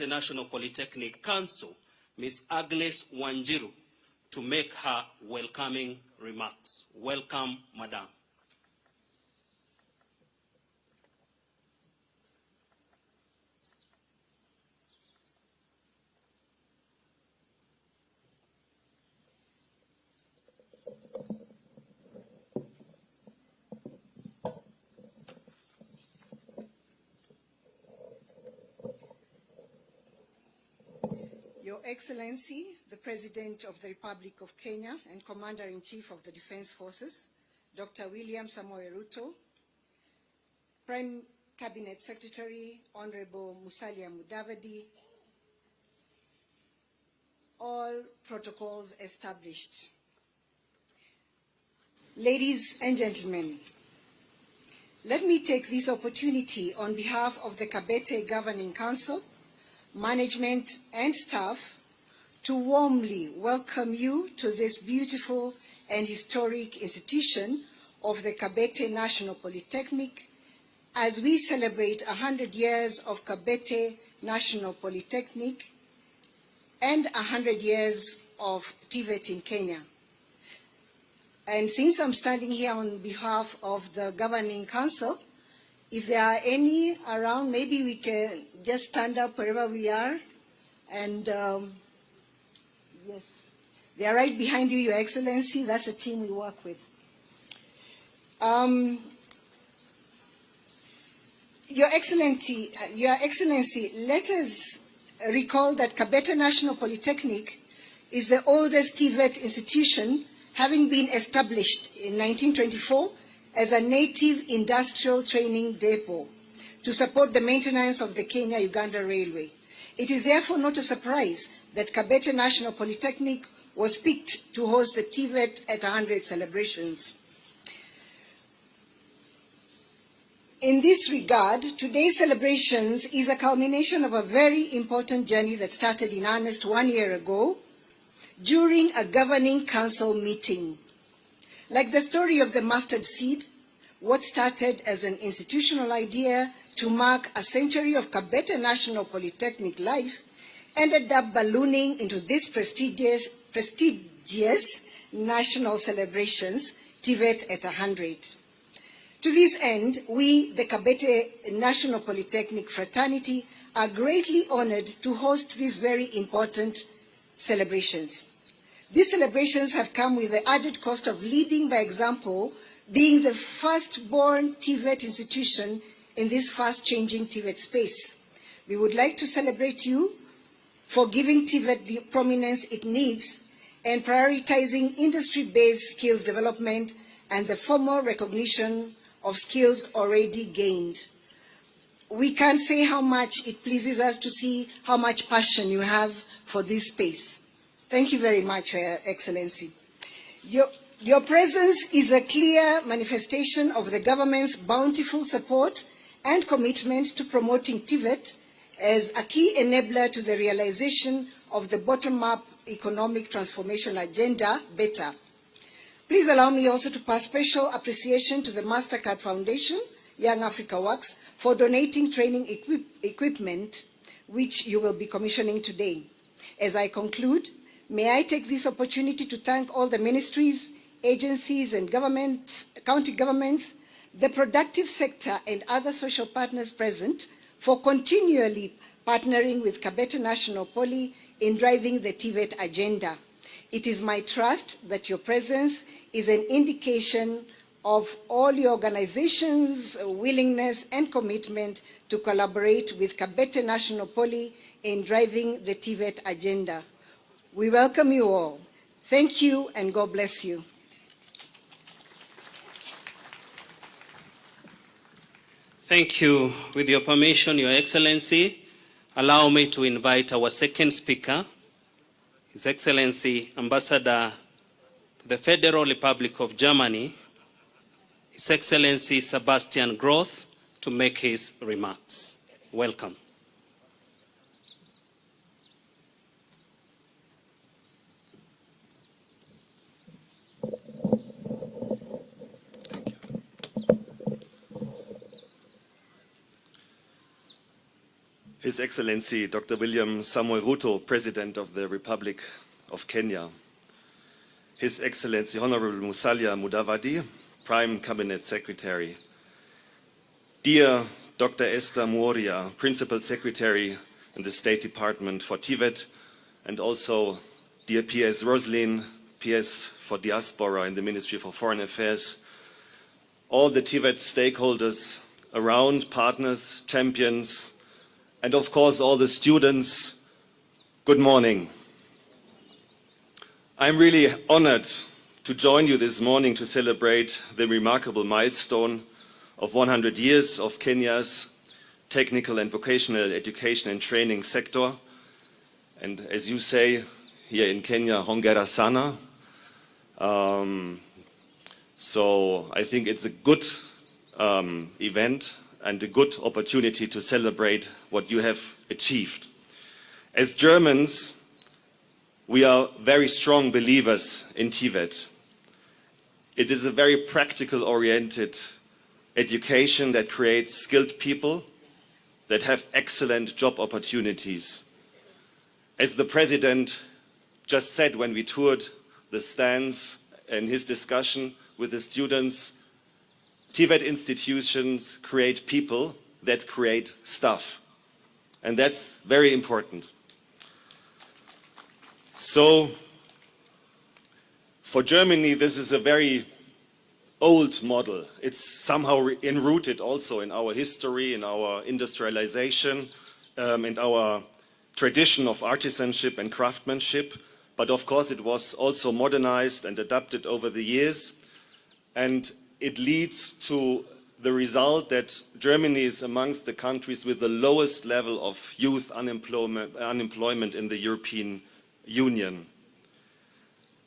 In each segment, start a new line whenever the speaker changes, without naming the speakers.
National Polytechnic Council, Ms. Agnes Wanjiru, to make her welcoming remarks. Welcome, Madam.
Your Excellency, the President of the Republic of Kenya and Commander-in-Chief of the Defense Forces, Dr. William Samoei Ruto, Prime Cabinet Secretary, Honorable Musalia Mudavadi, all protocols established. Ladies and gentlemen, let me take this opportunity on behalf of the Kabete Governing Council, management and staff to warmly welcome you to this beautiful and historic institution of the Kabete National Polytechnic as we celebrate 100 years of Kabete National Polytechnic and 100 years of TVET in Kenya. And since I'm standing here on behalf of the Governing Council, if there are any around, maybe we can just stand up wherever we are. And yes, they are right behind you, Your Excellency. That's the team we work with. Your Excellency, let us recall that Kabete National Polytechnic is the oldest TVET institution, having been established in 1924 as a native industrial training depot to support the maintenance of the Kenya-Uganda Railway. It is therefore not a surprise that Kabete National Polytechnic was picked to host the TVET at 100 celebrations. In this regard, today's celebrations is a culmination of a very important journey that started in earnest 1 year ago during a Governing Council meeting. Like the story of the mustard seed, what started as an institutional idea to mark a century of Kabete National Polytechnic life ended up ballooning into this prestigious national celebrations, TVET at 100. To this end, we, the Kabete National Polytechnic fraternity, are greatly honored to host these very important celebrations. These celebrations have come with the added cost of leading by example, being the first-born TVET institution in this fast-changing TVET space. We would like to celebrate you for giving TVET the prominence it needs and prioritizing industry-based skills development and the formal recognition of skills already gained. We can't say how much it pleases us to see how much passion you have for this space. Thank you very much, Your Excellency. Your presence is a clear manifestation of the government's bountiful support and commitment to promoting TVET as a key enabler to the realization of the bottom-up economic transformation agenda, BETA. Please allow me also to pass special appreciation to the MasterCard Foundation, Young Africa Works, for donating training equipment, which you will be commissioning today. As I conclude, may I take this opportunity to thank all the ministries, agencies and governments, county governments, the productive sector and other social partners present for continually partnering with Kabete National Poly in driving the TVET agenda. It is my trust that your presence is an indication of all your organizations' willingness and commitment to collaborate with Kabete National Poly in driving the TVET agenda. We welcome you all. Thank you and God bless you.
Thank you. With your permission, Your Excellency, allow me to invite our second speaker, His Excellency Ambassador to the Federal Republic of Germany, His Excellency Sebastian Groth, to make his remarks. Welcome.
His Excellency Dr. William Samuel Ruto, President of the Republic of Kenya, His Excellency Honorable Musalia Mudavadi, Prime Cabinet Secretary, dear Dr. Esther Moria, Principal Secretary in the State Department for Tibet, and also dear PS Roslin, PS for Diaspora in the Ministry for Foreign Affairs, all the Tibet stakeholders around, partners, champions, and of course all the students, good morning. I'm really honored to join you this morning to celebrate the remarkable milestone of 100 years of Kenya's technical and vocational education and training sector. And as you say here in Kenya, hongera sana. So I think it's a good event and a good opportunity to celebrate what you have achieved. As Germans, we are very strong believers in Tibet. It is a very practical-oriented education that creates skilled people that have excellent job opportunities. As the President just said when we toured the stands in his discussion with the students, Tibet institutions create people that create stuff. And that's very important. So, for Germany, this is a very old model. It's somehow enrooted also in our history, in our industrialization, in our tradition of artisanship and craftsmanship. But of course, it was also modernized and adapted over the years. And it leads to the result that Germany is amongst the countries with the lowest level of youth unemployment in the European Union.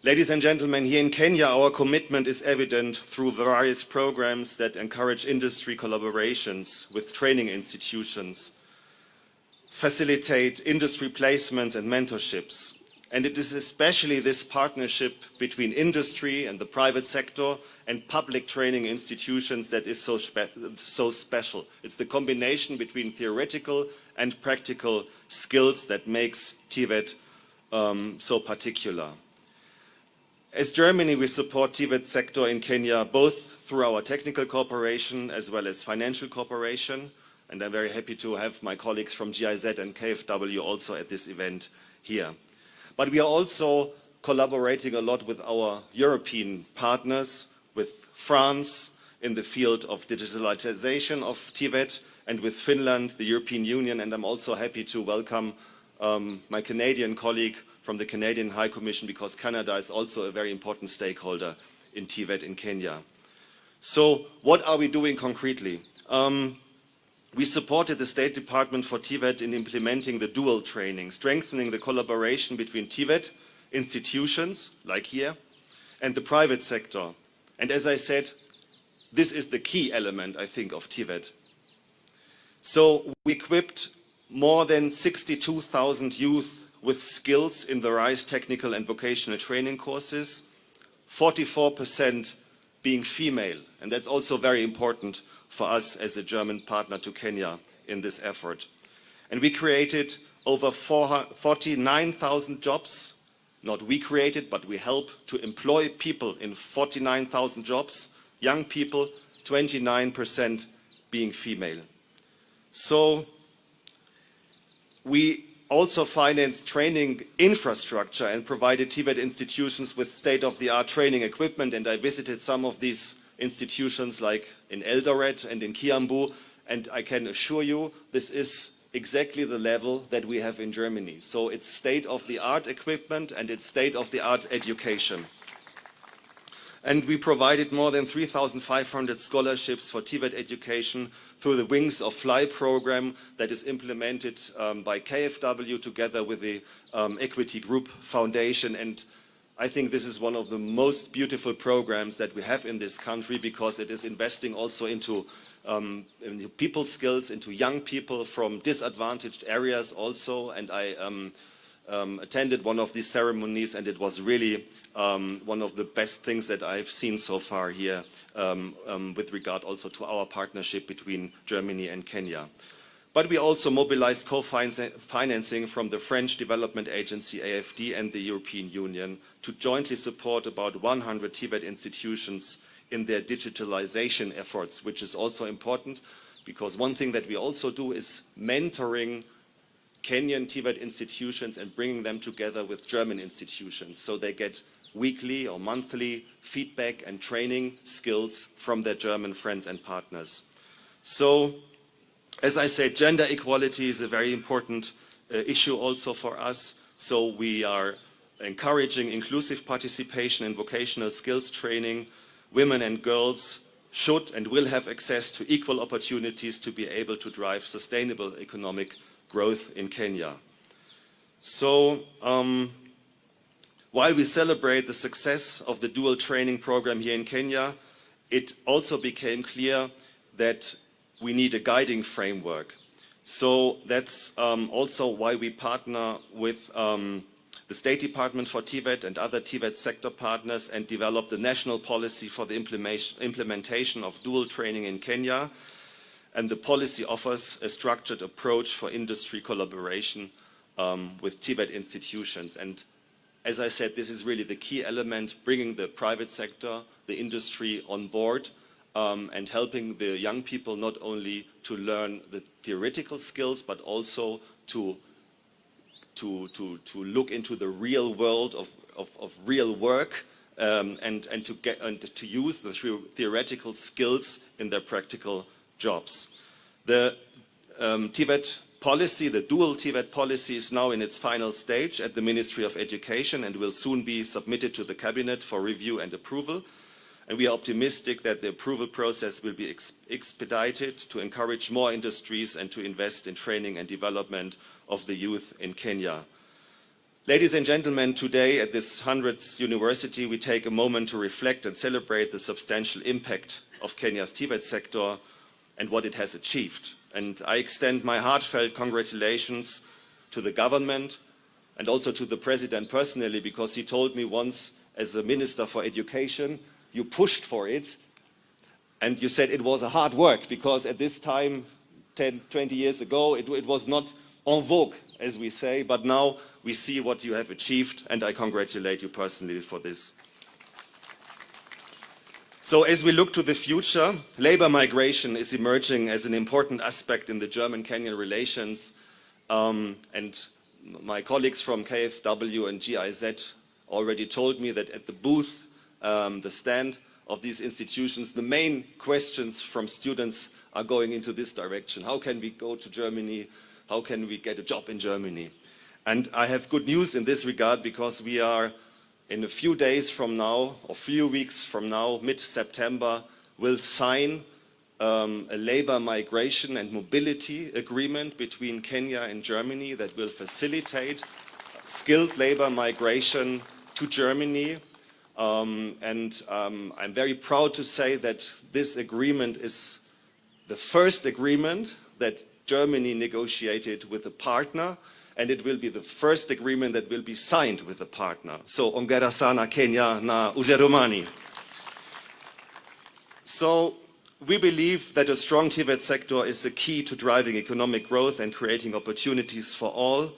Ladies and gentlemen, here in Kenya, our commitment is evident through various programs that encourage industry collaborations with training institutions, facilitate industry placements and mentorships. And it is especially this partnership between industry and the private sector and public training institutions that is so special. It's the combination between theoretical and practical skills that makes Tibet so particular. As Germany, we support Tibet sector in Kenya both through our technical cooperation as well as financial cooperation. And I'm very happy to have my colleagues from GIZ and KfW also at this event here. But we are also collaborating a lot with our European partners, with France in the field of digitalization of Tibet, and with Finland, the European Union. And I'm also happy to welcome my Canadian colleague from the Canadian High Commission, because Canada is also a very important stakeholder in Tibet in Kenya. So what are we doing concretely? We supported the State Department for Tibet in implementing the dual training, strengthening the collaboration between Tibet institutions, like here, and the private sector. And as I said, this is the key element, I think, of Tibet. So we equipped more than 62,000 youth with skills in various technical and vocational training courses, 44% being female. And that's also very important for us as a German partner to Kenya in this effort. And we created over 49,000 jobs. Not we created, but we help to employ people in 49,000 jobs, young people, 29% being female. So we also financed training infrastructure and provided Tibet institutions with state-of-the-art training equipment. And I visited some of these institutions like in Eldoret and in Kiambu, and I can assure you this is exactly the level that we have in Germany. So it's state-of-the-art equipment and it's state-of-the-art education. And we provided more than 3,500 scholarships for Tibet education through the Wings of Fly program that is implemented by KfW together with the Equity Group Foundation. And I think this is one of the most beautiful programs that we have in this country, because it is investing also into people skills, into young people from disadvantaged areas also. And I attended one of these ceremonies, and it was really one of the best things that I've seen so far here with regard also to our partnership between Germany and Kenya. But we also mobilized co-financing from the French development agency AFD and the European Union to jointly support about 100 Tibet institutions in their digitalization efforts, which is also important because one thing that we also do is mentoring Kenyan Tibet institutions and bringing them together with German institutions so they get weekly or monthly feedback and training skills from their German friends and partners. So, as I said, gender equality is a very important issue also for us. So we are encouraging inclusive participation in vocational skills training. Women and girls should and will have access to equal opportunities to be able to drive sustainable economic growth in Kenya. So, while we celebrate the success of the dual training program here in Kenya, it also became clear that we need a guiding framework. So that's also why we partner with the State Department for Tibet and other Tibet sector partners and develop the national policy for the implementation of dual training in Kenya. And the policy offers a structured approach for industry collaboration with Tibet institutions. And as I said, this is really the key element, bringing the private sector, the industry on board and helping the young people not only to learn the theoretical skills, but also to look into the real world of real work and to use the theoretical skills in their practical jobs. The Tibet policy, the dual Tibet policy, is now in its final stage at the Ministry of Education and will soon be submitted to the Cabinet for review and approval. And we are optimistic that the approval process will be expedited to encourage more industries and to invest in training and development of the youth in Kenya. Ladies and gentlemen, today at this 100th university, we take a moment to reflect and celebrate the substantial impact of Kenya's Tibet sector and what it has achieved. And I extend my heartfelt congratulations to the government and also to the president personally, because he told me once, as a minister for education, you pushed for it and you said it was a hard work, because at this time, 10, 20 years ago, it was not en vogue, as we say, but now we see what you have achieved, and I congratulate you personally for this. So as we look to the future, labor migration is emerging as an important aspect in the German-Kenyan relations, and my colleagues from KfW and GIZ already told me that at the booth, the stand of these institutions, the main questions from students are going into this direction. How can we go to Germany? How can we get a job in Germany? And I have good news in this regard, because we are in a few days from now, or few weeks from now, mid-September, will sign a labor migration and mobility agreement between Kenya and Germany that will facilitate skilled labor migration to Germany. I'm very proud to say that this agreement is the first agreement that Germany negotiated with a partner, and it will be the first agreement that will be signed with a partner. So, ongera sana Kenya na Ujerumani. So, we believe that a strong Tibet sector is the key to driving economic growth and creating opportunities for all.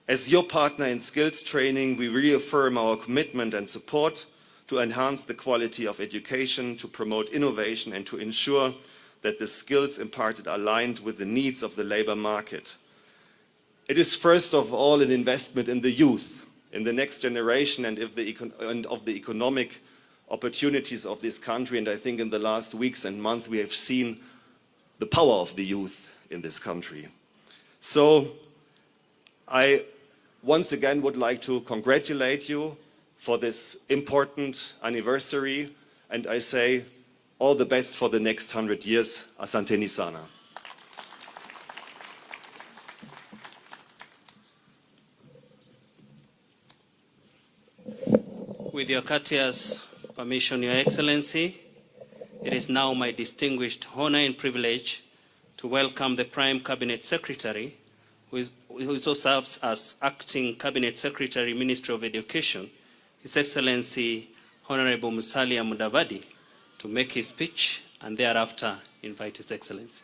As your partner in skills training, we reaffirm our commitment and support to enhance the quality of education, to promote innovation, and to ensure that the skills imparted are aligned with the needs of the labor market. It is first of all an investment in the youth, in the next generation, and of the economic opportunities of this country. And I think in the last weeks and months we have seen the power of the youth in this country. So I once again would like to congratulate you for this important anniversary, and I say all the best for the next 100 years. Asanteni sana.
With your courteous permission, Your Excellency, it is now my distinguished honor and privilege to welcome the Prime Cabinet Secretary, who also serves as Acting Cabinet Secretary, Ministry of Education, His Excellency Honorable Musalia Mudavadi, to make his speech and thereafter invite His Excellency.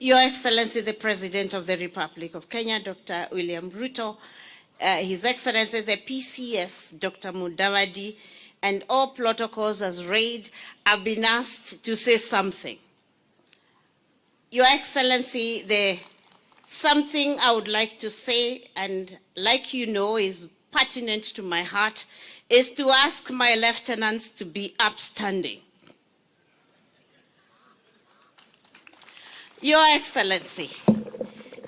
Your Excellency, the President of the Republic of Kenya, Dr. William Ruto, His Excellency, the PCS, Dr. Mudavadi, and all protocols as read, have been asked to say something. Your Excellency, something I would like to say, and like you know, is pertinent to my heart, is to ask my lieutenants to be upstanding. Your Excellency,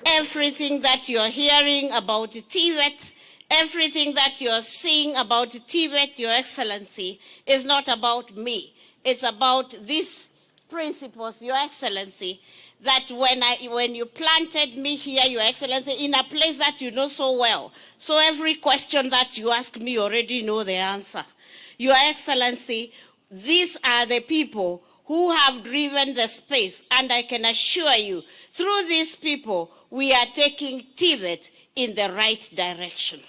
everything that you're hearing about TVET, everything that you're seeing about TVET, Your Excellency, is not about me. It's about these principles, Your Excellency, that when you planted me here, Your Excellency, in a place that you know so well. So every question that you ask me, you already know the answer. Your Excellency, these are the people who have driven the space, and I can assure you, through these people, we are taking TVET in the right direction.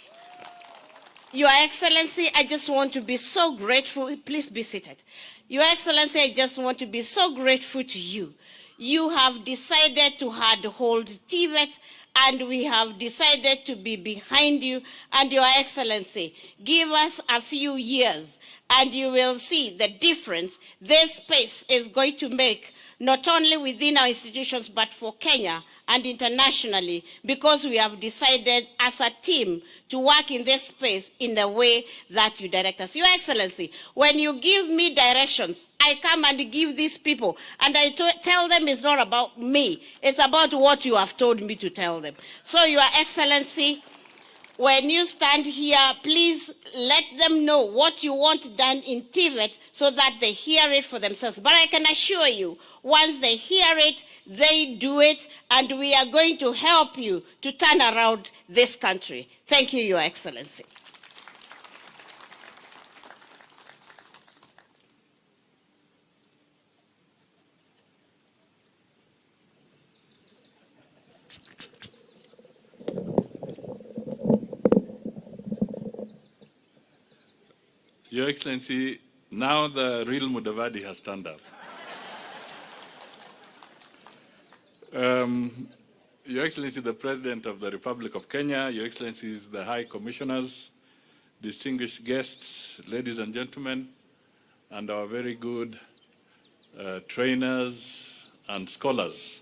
Your Excellency, I just want to be so grateful. Please be seated. Your Excellency, I just want to be so grateful to you. You have decided to hold TVET, and we have decided to be behind you. And Your Excellency, give us a few years, and you will see the difference this space is going to make, not only within our institutions, but for Kenya and internationally, because we have decided as a team to work in this space in the way that you direct us. Your Excellency, when you give me directions, I come and give these people, and I tell them it's not about me, it's about what you have told me to tell them. So, Your Excellency, when you stand here, please let them know what you want done in TVET so that they hear it for themselves. But I can assure you, once they hear it, they do it, and we are going to help you to turn around this country. Thank you, Your Excellency.
Your Excellency, now the real Mudavadi has turned up. Your Excellency, the President of the Republic of Kenya, Your Excellencies, the High Commissioners, distinguished guests, ladies and gentlemen, and our very good trainers and scholars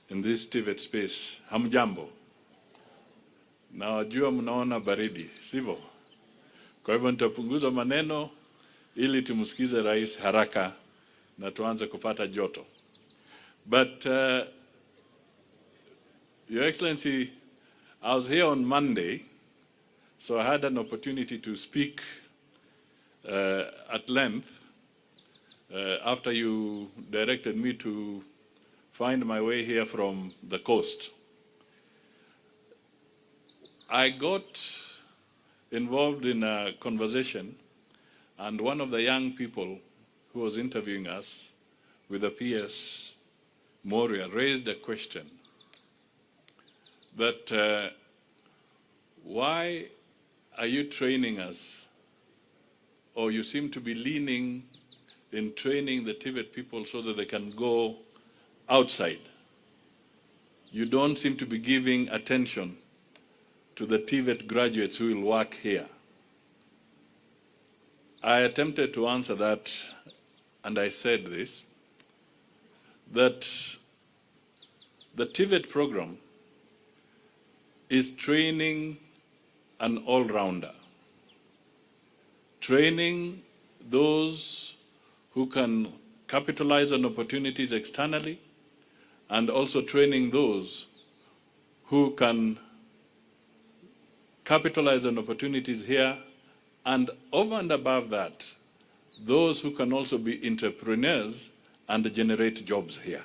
in this TVET space. Hamjambo. Nawajua mnaona baridi, sivyo? Kwa hivyo nitapunguza maneno ili tumsikize rais haraka na tuanze kupata joto. But Your Excellency, I was here on Monday, so I had an opportunity to speak at length after you directed me to find my way here from the coast. I got involved in a conversation, and one of the young people who was interviewing us with the PS Moria raised a question that why are you training us, or you seem to be leaning in training the TVET people so that they can go outside. You don't seem to be giving attention to the TVET graduates who will work here. I attempted to answer that, and I said this, that the TVET program is training an all-rounder, training those who can capitalize on opportunities externally, and also training those who can capitalize on opportunities here, and over and above that, those who can also be entrepreneurs and generate jobs here.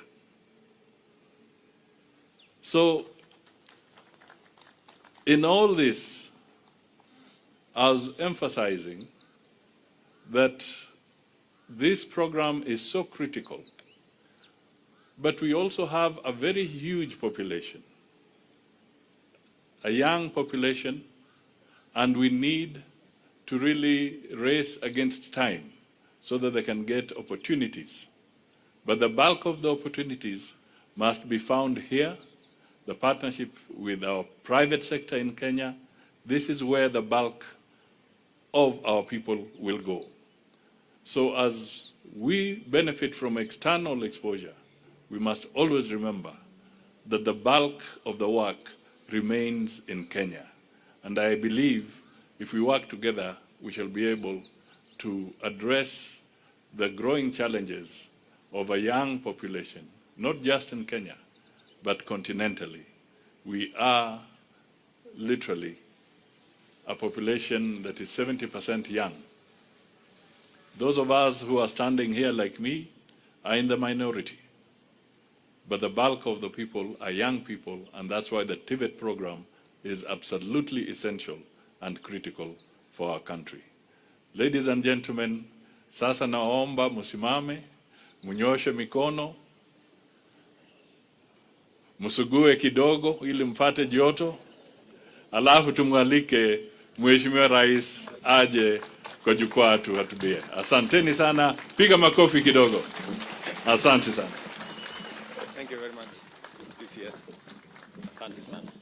So, in all this, I was emphasizing that this program is so critical, but we also have a very huge population, a young population, and we need to really race against time so that they can get opportunities. But the bulk of the opportunities must be found here, the partnership with our private sector in Kenya. This is where the bulk of our people will go. So as we benefit from external exposure, we must always remember that the bulk of the work remains in Kenya. And I believe if we work together, we shall be able to address the growing challenges of a young population, not just in Kenya, but continentally. We are literally a population that is 70% young. Those of us who are standing here like me are in the minority. But the bulk of the people are young people, and that's why the TVET program is absolutely essential and critical for our country. Ladies and gentlemen, sasa naomba musimame, munyoshe mikono, musugue kidogo ili mpate joto, alafu tumwalike Mheshimiwa Rais aje kwa jukwaa tuhutubie. Asanteni sana, piga makofi kidogo. Asante sana.
Thank you very much. PCS. Asante sana.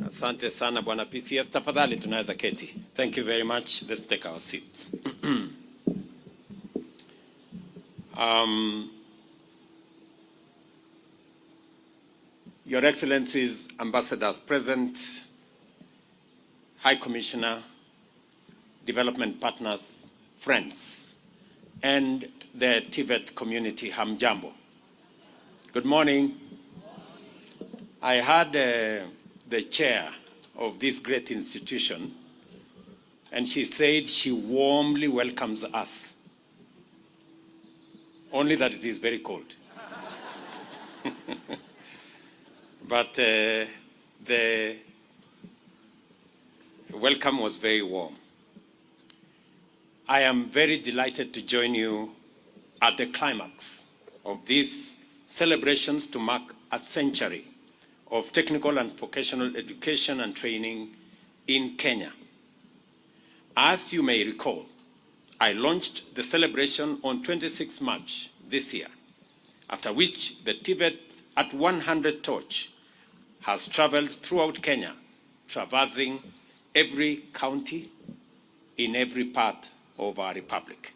Asante sana Bwana PCS. Tafadhali tunaweza keti. Thank you very much. Let's take our seats. Your Excellencies, Ambassadors present, High Commissioner, development partners, friends, and the TVET community, Hamjambo. Good morning. I heard the chair of this great institution, and she said she warmly welcomes us, only that it is very cold. But the welcome was very warm. I am very delighted to join you at the climax of these celebrations to mark a century of technical and vocational education and training in Kenya. As you may recall, I launched the celebration on 26 March this year, after which the TVET at 100 torch has traveled throughout Kenya, traversing every county in every part of our republic.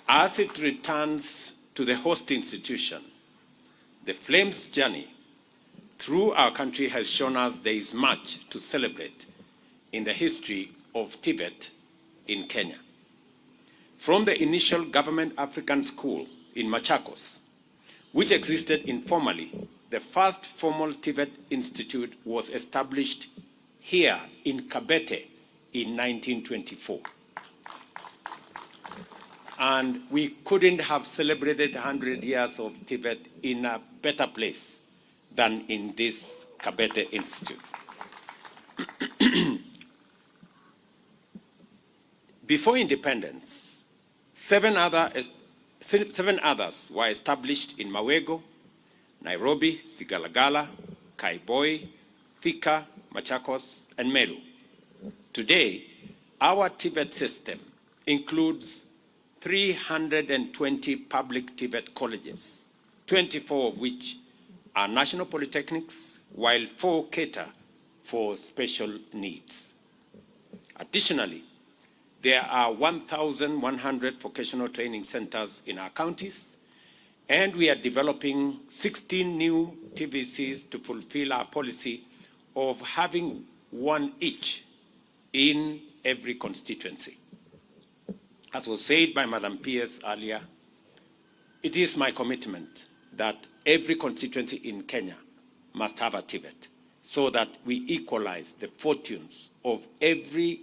As it returns to the host institution, the Flames journey through our country has shown us there is much to celebrate in the history of TVET in Kenya. From the initial government African school in Machakos, which existed informally, the first formal TVET institute was established here in Kabete in 1924. And we couldn't have celebrated 100 years of TVET in a better place than in this Kabete Institute. Before independence, seven others were established in Mawego, Nairobi, Sigalagala, Kaiboi, Thika, Machakos, and Meru. Today, our TVET system includes 320 public TVET colleges, 24 of which are national polytechnics, while 4 cater for special needs. Additionally, there are 1,100 vocational training centers in our counties, and we are developing 16 new TVCs to fulfill our policy of having one each in every constituency. As was said by Madam PS earlier, it is my commitment that every constituency in Kenya must have a TVET so that we equalize the fortunes of every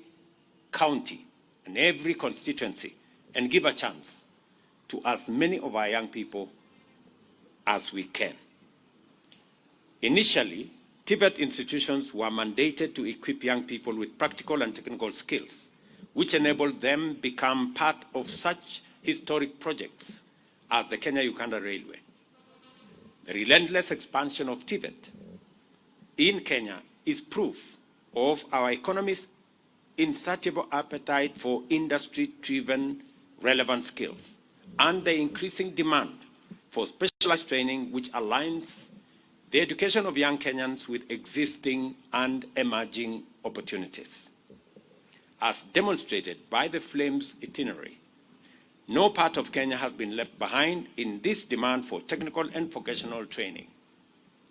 county and every constituency and give a chance to as many of our young people as we can. Initially, TVET institutions were mandated to equip young people with practical and technical skills, which enabled them become part of such historic projects as the Kenya-Uganda Railway. The relentless expansion of TVET in Kenya is proof of our economy's insatiable appetite for industry-driven relevant skills, and the increasing demand for specialized training which aligns the education of young Kenyans with existing and emerging opportunities. As demonstrated by the Flames itinerary, no part of Kenya has been left behind in this demand for technical and vocational training.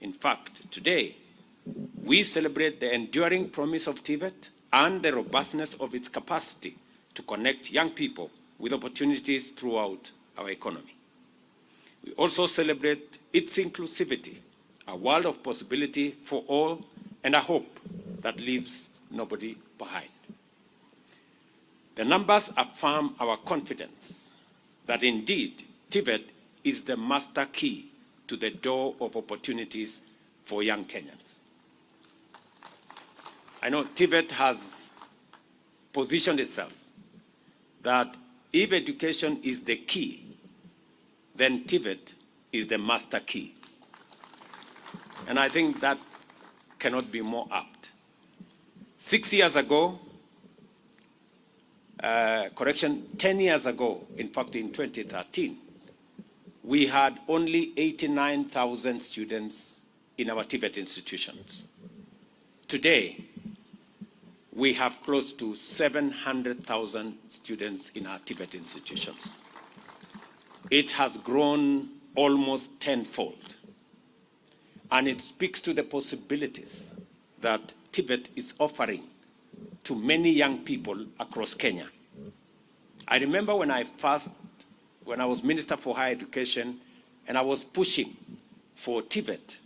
In fact, today, we celebrate the enduring promise of TVET and the robustness of its capacity to connect young people with opportunities throughout our economy. We also celebrate its inclusivity, a world of possibility for all, and a hope that leaves nobody behind. The numbers affirm our confidence that indeed TVET is the master key to the door of opportunities for young Kenyans. I know TVET has positioned itself that if education is the key, then TVET is the master key. And I think that cannot be more apt. 6 years ago, 10 years ago, in fact in 2013, we had only 89,000 students in our TVET institutions. Today, we have close to 700,000 students in our TVET institutions. It has grown almost tenfold, and it speaks to the possibilities that TVET is offering to many young people across Kenya. I remember when I was Minister for Higher Education and I was pushing for TVET,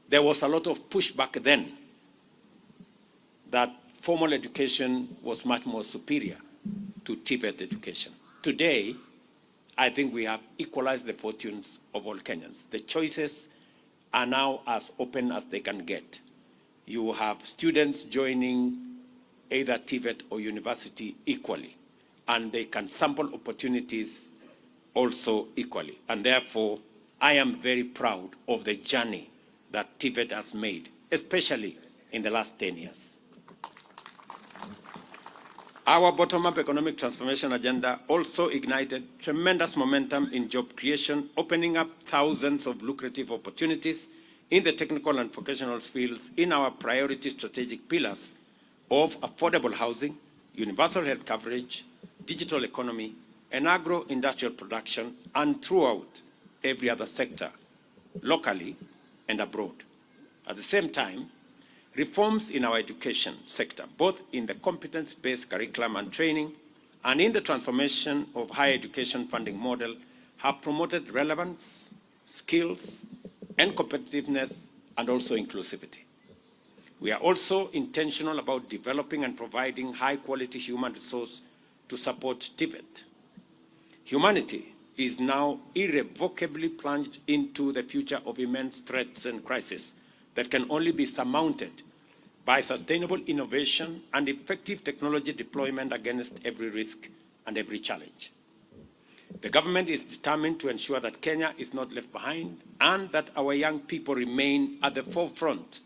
there was a lot of pushback then that formal education was much more superior to TVET education. Today, I think we have equalized the fortunes of all Kenyans. The choices are now as open as they can get. You have students joining either TVET or university equally, and they can sample opportunities also equally. And therefore, I am very proud of the journey that TVET has made, especially in the last 10 years. Our bottom-up economic transformation agenda also ignited tremendous momentum in job creation, opening up thousands of lucrative opportunities in the technical and vocational fields in our priority strategic pillars of affordable housing, universal health coverage, digital economy, and agro-industrial production, and throughout every other sector, locally and abroad. At the same time, reforms in our education sector, both in the competence-based curriculum and training and in the transformation of higher education funding model, have promoted relevance, skills, and competitiveness, and also inclusivity. We are also intentional about developing and providing high-quality human resource to support TVET. Humanity is now irrevocably plunged into the future of immense threats and crises that can only be surmounted by sustainable innovation and effective technology deployment against every risk and every challenge. The government is determined to ensure that Kenya is not left behind and that our young people remain at the forefront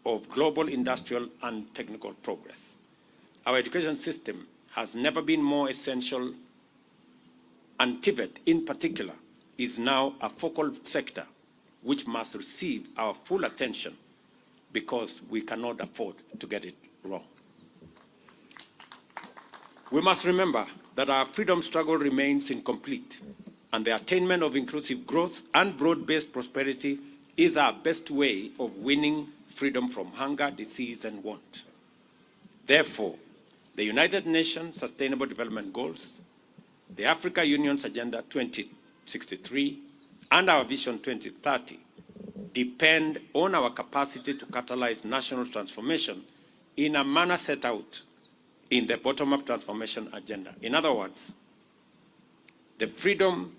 of global industrial and technical progress. Our education system has never been more essential, and TVET in particular is now a focal sector which must receive our full attention because we cannot afford to get it wrong. We must remember that our freedom struggle remains incomplete, and the attainment of inclusive growth and broad-based prosperity is our best way of winning freedom from hunger, disease, and want. Therefore, the United Nations Sustainable Development Goals, the Africa Union's Agenda 2063, and our Vision 2030 depend on our capacity to catalyze national transformation in a manner set out in the bottom-up transformation agenda. In other words, the freedom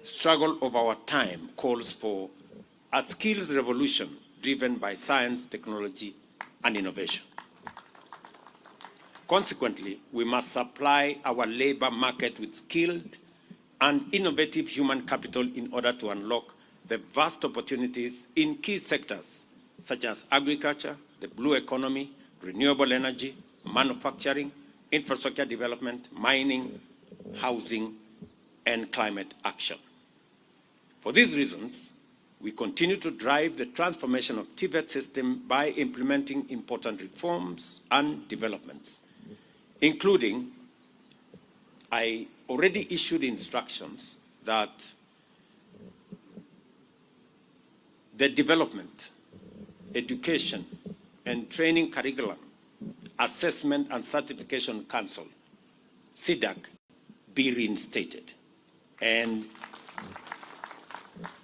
struggle of our time calls for a skills revolution driven by science, technology, and innovation. Consequently, we must supply our labor market with skilled and innovative human capital in order to unlock the vast opportunities in key sectors such as agriculture, the blue economy, renewable energy, manufacturing, infrastructure development, mining, housing, and climate action. For these reasons, we continue to drive the transformation of TVET system by implementing important reforms and developments, including I already issued instructions that the development, education, and training curriculum, assessment and certification council, CEDAC, be reinstated and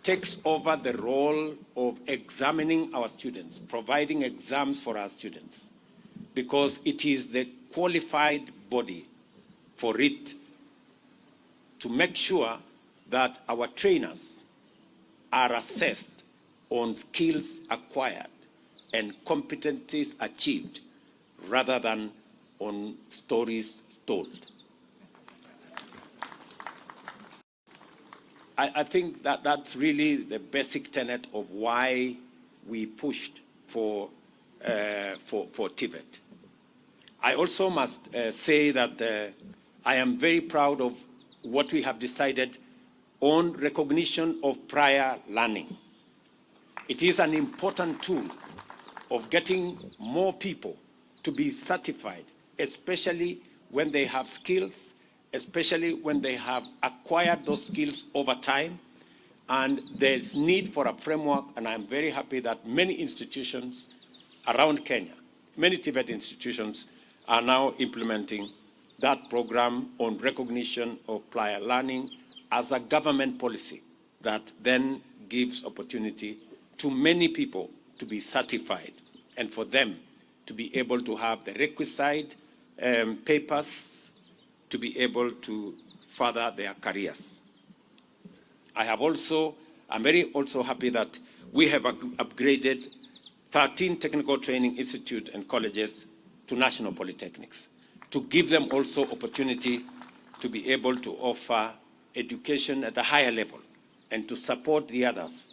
takes over the role of examining our students, providing exams for our students, because it is the qualified body for it to make sure that our trainers are assessed on skills acquired and competencies achieved rather than on stories told. I think that that's really the basic tenet of why we pushed for TVET. I also must say that I am very proud of what we have decided on recognition of prior learning. It is an important tool of getting more people to be certified, especially when they have skills, especially when they have acquired those skills over time. And there's need for a framework, and I'm very happy that many institutions around Kenya, many TVET institutions, are now implementing that program on recognition of prior learning as a government policy that then gives opportunity to many people to be certified and for them to be able to have the requisite papers to be able to further their careers. I'm very happy that we have upgraded 13 technical training institutes and colleges to national polytechnics, to give them also opportunity to be able to offer education at a higher level and to support the others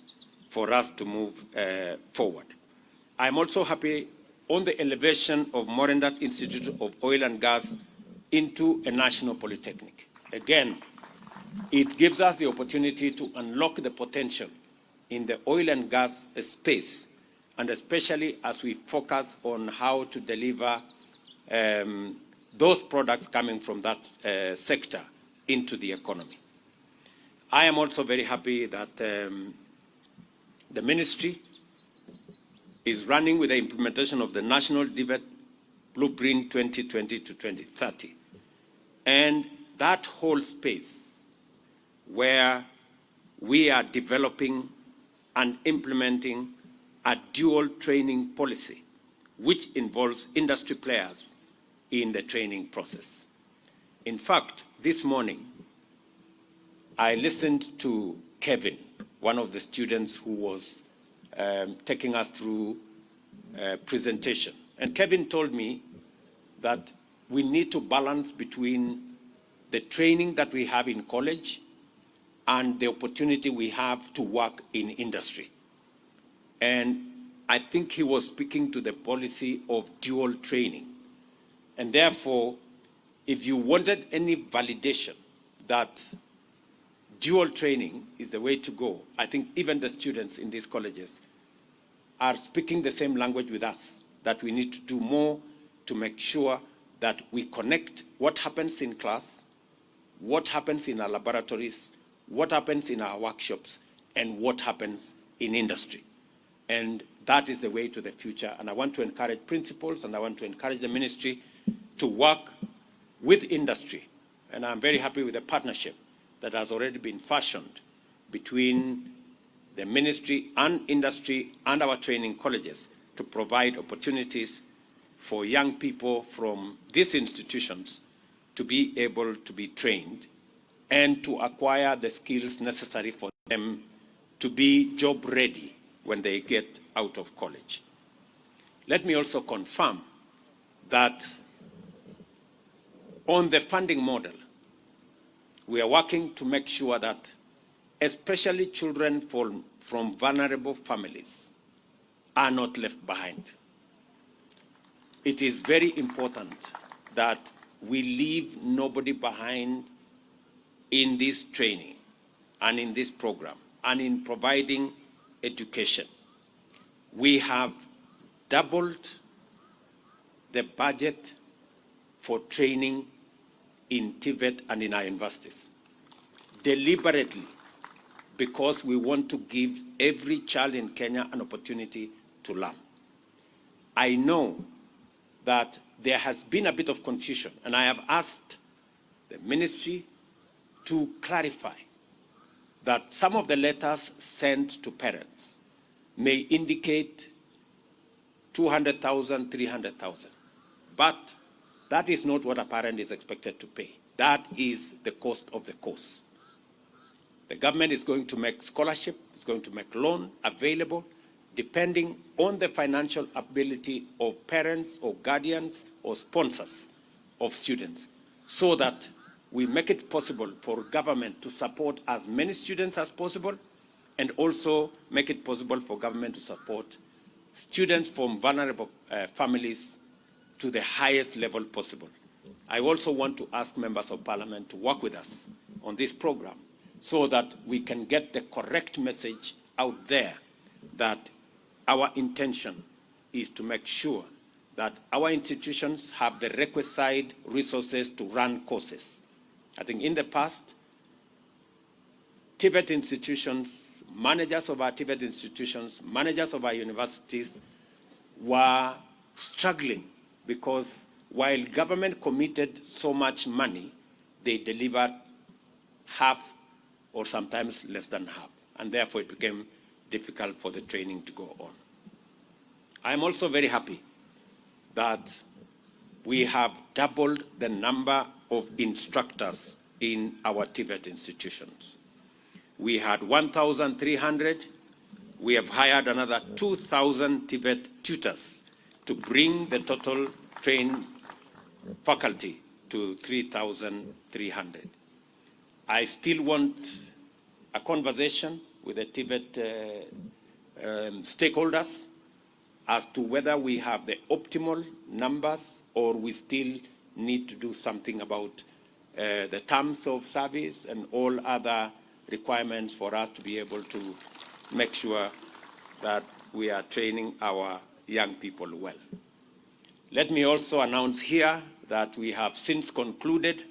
for us to move forward. I'm also happy on the elevation of Morendat Institute of Oil and Gas into a national polytechnic. Again, it gives us the opportunity to unlock the potential in the oil and gas space, and especially as we focus on how to deliver those products coming from that sector into the economy. I am also very happy that the ministry is running with the implementation of the National TVET Blueprint 2020 to 2030. And that whole space where we are developing and implementing a dual training policy, which involves industry players in the training process. In fact, this morning, I listened to Kevin, one of the students who was taking us through a presentation. And Kevin told me that we need to balance between the training that we have in college and the opportunity we have to work in industry. And I think he was speaking to the policy of dual training. And therefore, if you wanted any validation that dual training is the way to go, I think even the students in these colleges are speaking the same language with us, that we need to do more to make sure that we connect what happens in class, what happens in our laboratories, what happens in our workshops, and what happens in industry. And that is the way to the future. And I want to encourage principals, and I want to encourage the ministry to work with industry. And I'm very happy with the partnership that has already been fashioned between the ministry and industry and our training colleges to provide opportunities for young people from these institutions to be able to be trained and to acquire the skills necessary for them to be job ready when they get out of college. Let me also confirm that on the funding model, we are working to make sure that especially children from vulnerable families are not left behind. It is very important that we leave nobody behind in this training and in this program and in providing education. We have doubled the budget for training in TVET and in our universities, deliberately, because we want to give every child in Kenya an opportunity to learn. I know that there has been a bit of confusion, and I have asked the ministry to clarify that some of the letters sent to parents may indicate 200,000, 300,000. But that is not what a parent is expected to pay. That is the cost of the course. The government is going to make scholarship, is going to make loan available, depending on the financial ability of parents or guardians or sponsors of students, so that we make it possible for government to support as many students as possible, and also make it possible for government to support students from vulnerable families to the highest level possible. I also want to ask members of parliament to work with us on this program so that we can get the correct message out there that our intention is to make sure that our institutions have the requisite resources to run courses. I think in the past, TVET institutions, managers of our TVET institutions, managers of our universities were struggling because while government committed so much money, they delivered half or sometimes less than half, and therefore it became difficult for the training to go on. I'm also very happy that we have doubled the number of instructors in our TVET institutions. We had 1,300. We have hired another 2,000 TVET tutors to bring the total trained faculty to 3,300. I still want a conversation with the TVET stakeholders as to whether we have the optimal numbers or we still need to do something about the terms of service and all other requirements for us to be able to make sure that we are training our young people well. Let me also announce here that we have since concluded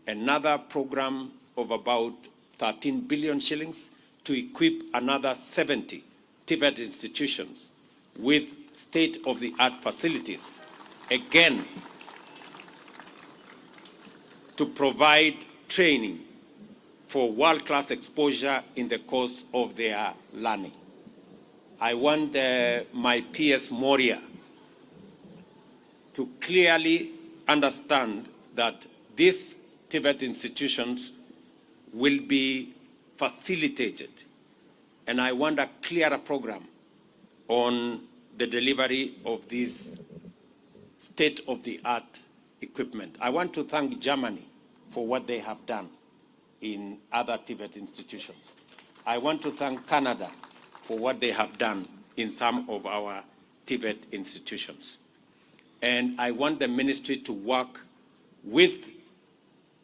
another program of about 13 billion shillings to equip another 70 TVET institutions with state-of-the-art facilities, again, to provide training for world-class exposure in the course of their learning. I want my PS Moria to clearly understand that these TVET institutions will be facilitated, and I want a clearer program on the delivery of this state-of-the-art equipment. I want to thank Germany for what they have done in other TVET institutions. I want to thank Canada for what they have done in some of our TVET institutions. And I want the ministry to work with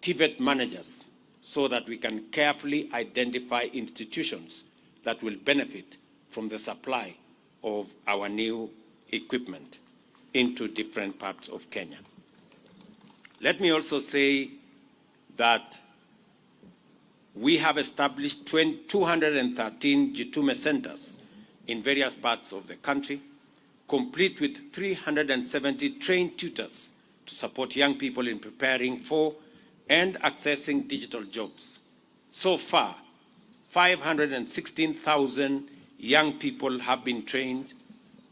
TVET managers so that we can carefully identify institutions that will benefit from the supply of our new equipment into different parts of Kenya. Let me also say that we have established 213 Jitume centers in various parts of the country, complete with 370 trained tutors to support young people in preparing for and accessing digital jobs. So far, 516,000 young people have been trained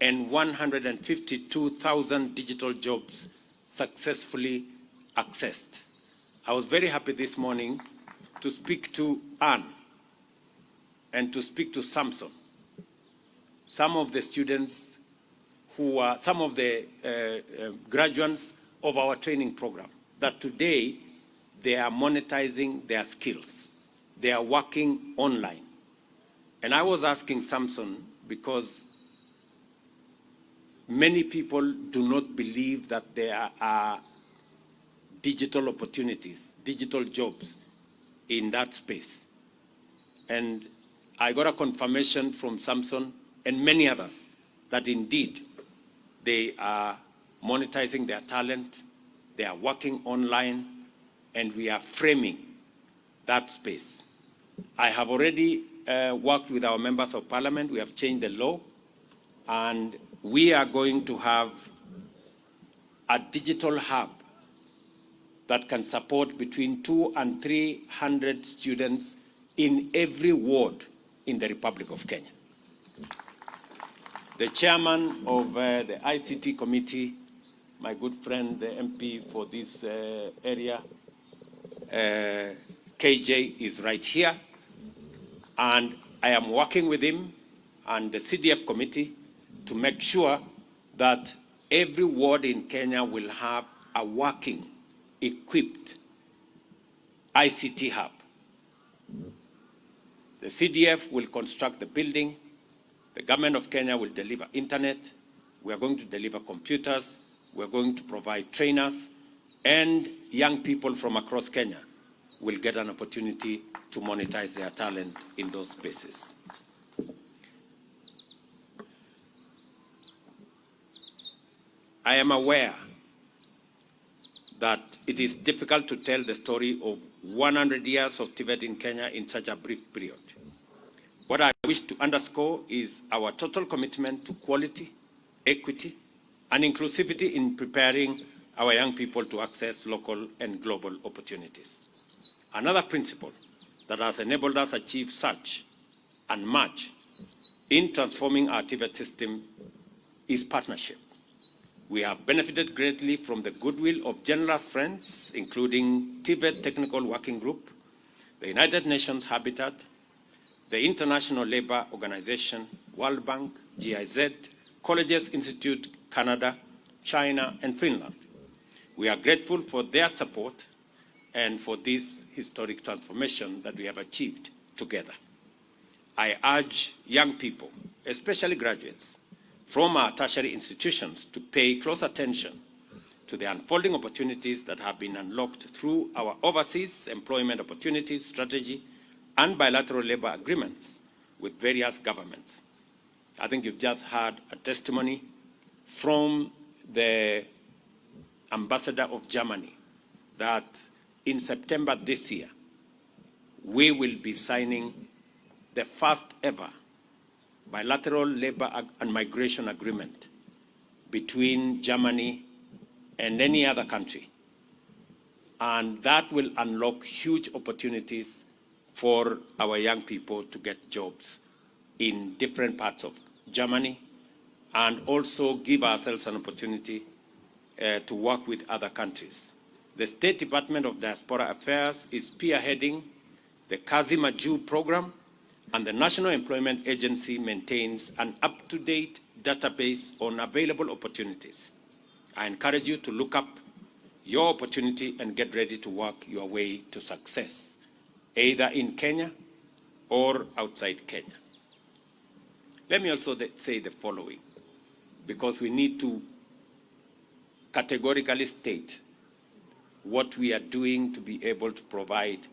and 152,000 digital jobs successfully accessed. I was very happy this morning to speak to Anne and to speak to Samson, some of the students who are, some of the graduates of our training program, that today they are monetizing their skills. They are working online. And I was asking Samson because many people do not believe that there are digital opportunities, digital jobs in that space. And I got a confirmation from Samson and many others that indeed they are monetizing their talent, they are working online, and we are framing that space. I have already worked with our members of parliament. We have changed the law, and we are going to have a digital hub that can support between 200 and 300 students in every ward in the Republic of Kenya. The chairman of the ICT committee, my good friend, the MP for this area, KJ, is right here. And I am working with him and the CDF committee to make sure that every ward in Kenya will have a working, equipped ICT hub. The CDF will construct the building. The government of Kenya will deliver internet. We are going to deliver computers. We are going to provide trainers. And young people from across Kenya will get an opportunity to monetize their talent in those spaces. I am aware that it is difficult to tell the story of 100 years of TVET in Kenya in such a brief period. What I wish to underscore is our total commitment to quality, equity, and inclusivity in preparing our young people to access local and global opportunities. Another principle that has enabled us achieve such and much in transforming our TVET system is partnership. We have benefited greatly from the goodwill of generous friends, including TVET Technical Working Group, the United Nations Habitat, the International Labour Organization, World Bank, GIZ, Colleges Institute Canada, China, and Finland. We are grateful for their support and for this historic transformation that we have achieved together. I urge young people, especially graduates, from our tertiary institutions to pay close attention to the unfolding opportunities that have been unlocked through our overseas employment opportunities strategy and bilateral labor agreements with various governments. I think you've just heard a testimony from the ambassador of Germany that in September this year, we will be signing the first ever bilateral labor and migration agreement between Germany and any other country. And that will unlock huge opportunities for our young people to get jobs in different parts of Germany, and also give ourselves an opportunity to work with other countries. The State Department of Diaspora Affairs is spearheading the Kazi Maju program, and the National Employment Agency maintains an up-to-date database on available opportunities. I encourage you to look up your opportunity and get ready to work your way to success, either in Kenya or outside Kenya. Let me also say the following, because we need to categorically state what we are doing to be able to provide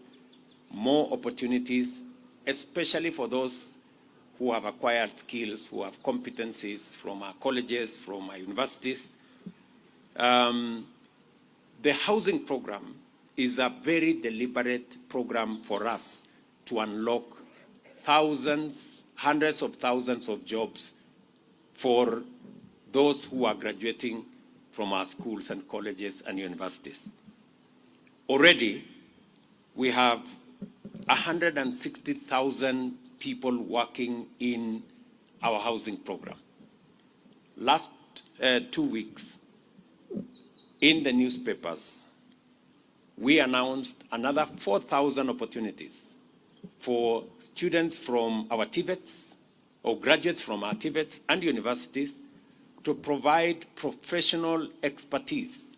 more opportunities, especially for those who have acquired skills, who have competencies from our colleges, from our universities. The housing program is a very deliberate program for us to unlock thousands, hundreds of thousands of jobs for those who are graduating from our schools and colleges and universities. Already, we have 160,000 people working in our housing program. Last 2 weeks, in the newspapers, we announced another 4,000 opportunities for students from our TVETs or graduates from our TVETs and universities to provide professional expertise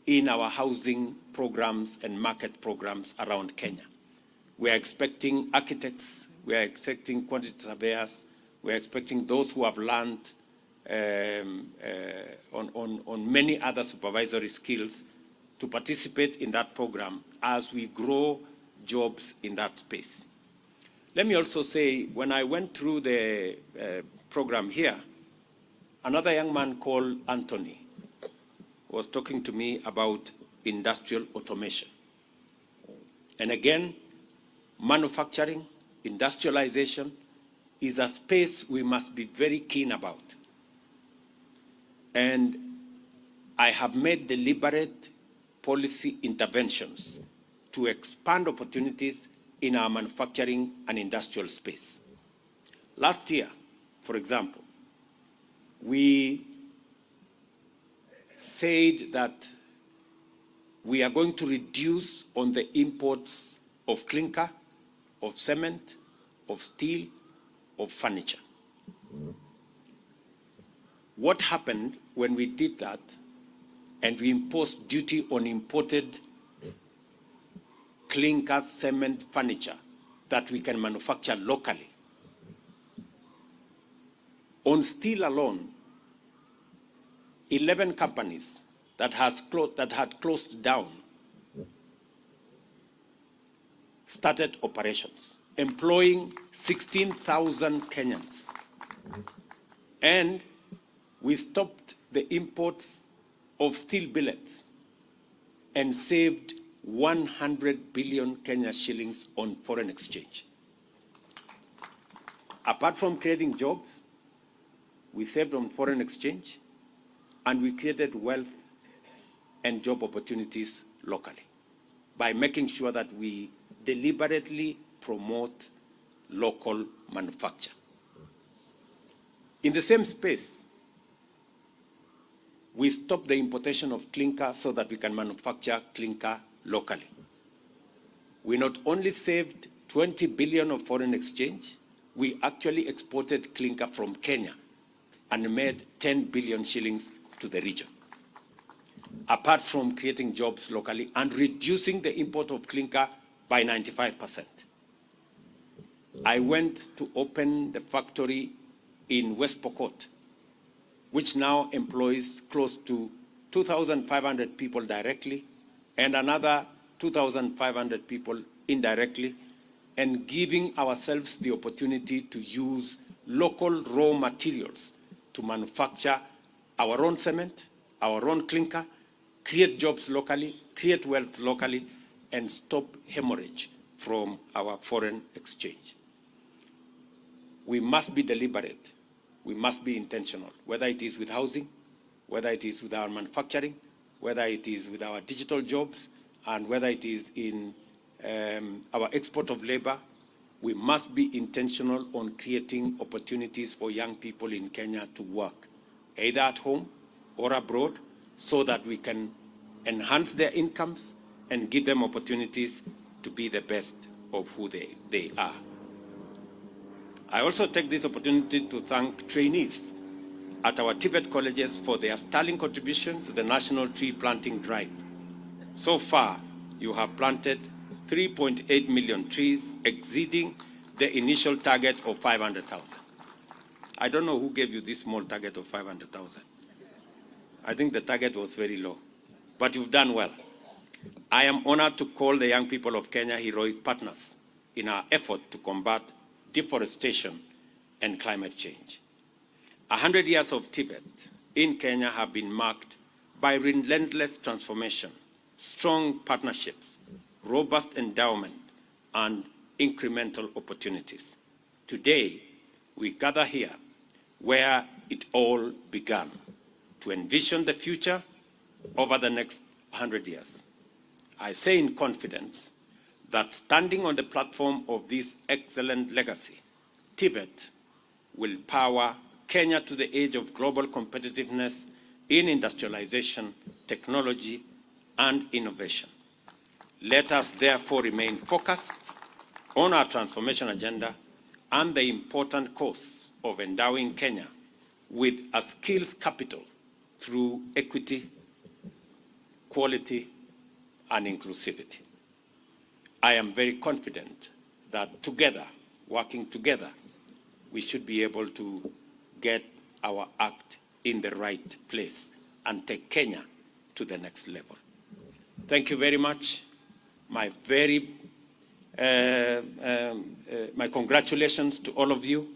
in our housing programs and market programs around Kenya. We are expecting architects, we are expecting quantity surveyors, we are expecting those who have learned on many other supervisory skills to participate in that program as we grow jobs in that space. Let me also say, when I went through the program here, another young man called Anthony was talking to me about industrial automation. And again, manufacturing, industrialization is a space we must be very keen about. And I have made deliberate policy interventions to expand opportunities in our manufacturing and industrial space. Last year, for example, we said that we are going to reduce on the imports of clinker, of cement, of steel, of furniture. What happened when we did that and we imposed duty on imported clinker, cement, furniture that we can manufacture locally? On steel alone, 11 companies that had closed down started operations, employing 16,000 Kenyans. And we stopped the imports of steel billets and saved 100 billion Kenya shillings on foreign exchange. Apart from creating jobs, we saved on foreign exchange, and we created wealth and job opportunities locally by making sure that we deliberately promote local manufacture. In the same space, we stopped the importation of clinker so that we can manufacture clinker locally. We not only saved 20 billion of foreign exchange, we actually exported clinker from Kenya and made 10 billion shillings to the region, apart from creating jobs locally and reducing the import of clinker by 95%. I went to open the factory in West Pokot, which now employs close to 2,500 people directly and another 2,500 people indirectly, and giving ourselves the opportunity to use local raw materials to manufacture our own cement, our own clinker, create jobs locally, create wealth locally, and stop hemorrhage from our foreign exchange. We must be deliberate. We must be intentional, whether it is with housing, whether it is with our manufacturing, whether it is with our digital jobs, and whether it is in our export of labor. We must be intentional on creating opportunities for young people in Kenya to work, either at home or abroad, so that we can enhance their incomes and give them opportunities to be the best of who they are. I also take this opportunity to thank trainees at our TVET colleges for their sterling contribution to the National Tree Planting Drive. So far, you have planted 3.8 million trees, exceeding the initial target of 500,000. I don't know who gave you this small target of 500,000. I think the target was very low, but you've done well. I am honored to call the young people of Kenya heroic partners in our effort to combat deforestation and climate change. 100 years of TVET in Kenya have been marked by relentless transformation, strong partnerships, robust endowment, and incremental opportunities. Today, we gather here where it all began, to envision the future over the next 100 years. I say in confidence that standing on the platform of this excellent legacy, TVET will power Kenya to the age of global competitiveness in industrialization, technology, and innovation. Let us therefore remain focused on our transformation agenda and the important cause of endowing Kenya with a skills capital through equity, quality, and inclusivity. I am very confident that together, working together, we should be able to get our act in the right place and take Kenya to the next level. Thank you very much. My very my congratulations to all of you.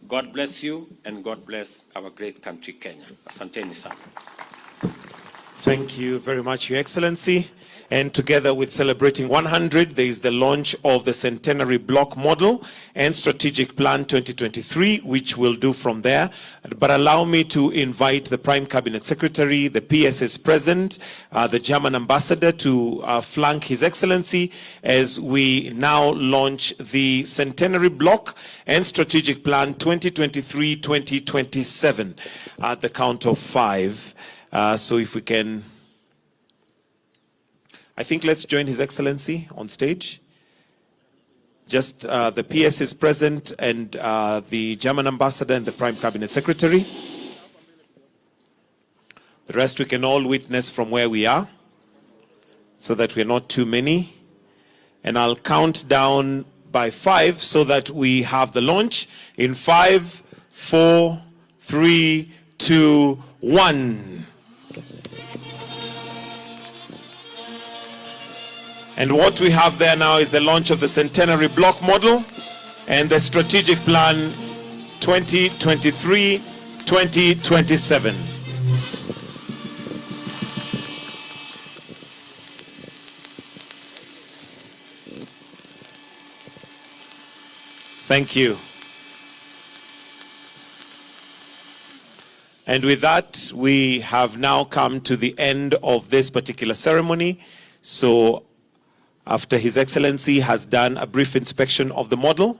God bless you, and God bless our great country, Kenya. Asanteni sana.
Thank you very much, Your Excellency. And together with celebrating 100, there is the launch of the Centenary Block Model and Strategic Plan 2023, which we'll do from there. But allow me to invite the Prime Cabinet Secretary, the PSS President, the German Ambassador to flank His Excellency as we now launch the Centenary Block and Strategic Plan 2023-2027 at the count of 5. So if we can, I think let's join His Excellency on stage. Just the PS is present, and the German Ambassador and the Prime Cabinet Secretary. The rest we can all witness from where we are, so that we're not too many. And I'll count down by 5 so that we have the launch in 5, 4, 3, 2, 1. And what we have there now is the launch of the Centenary Block Model and the Strategic Plan 2023-2027. Thank you. And with that, we have now come to the end of this particular ceremony. So after His Excellency has done a brief inspection of the model,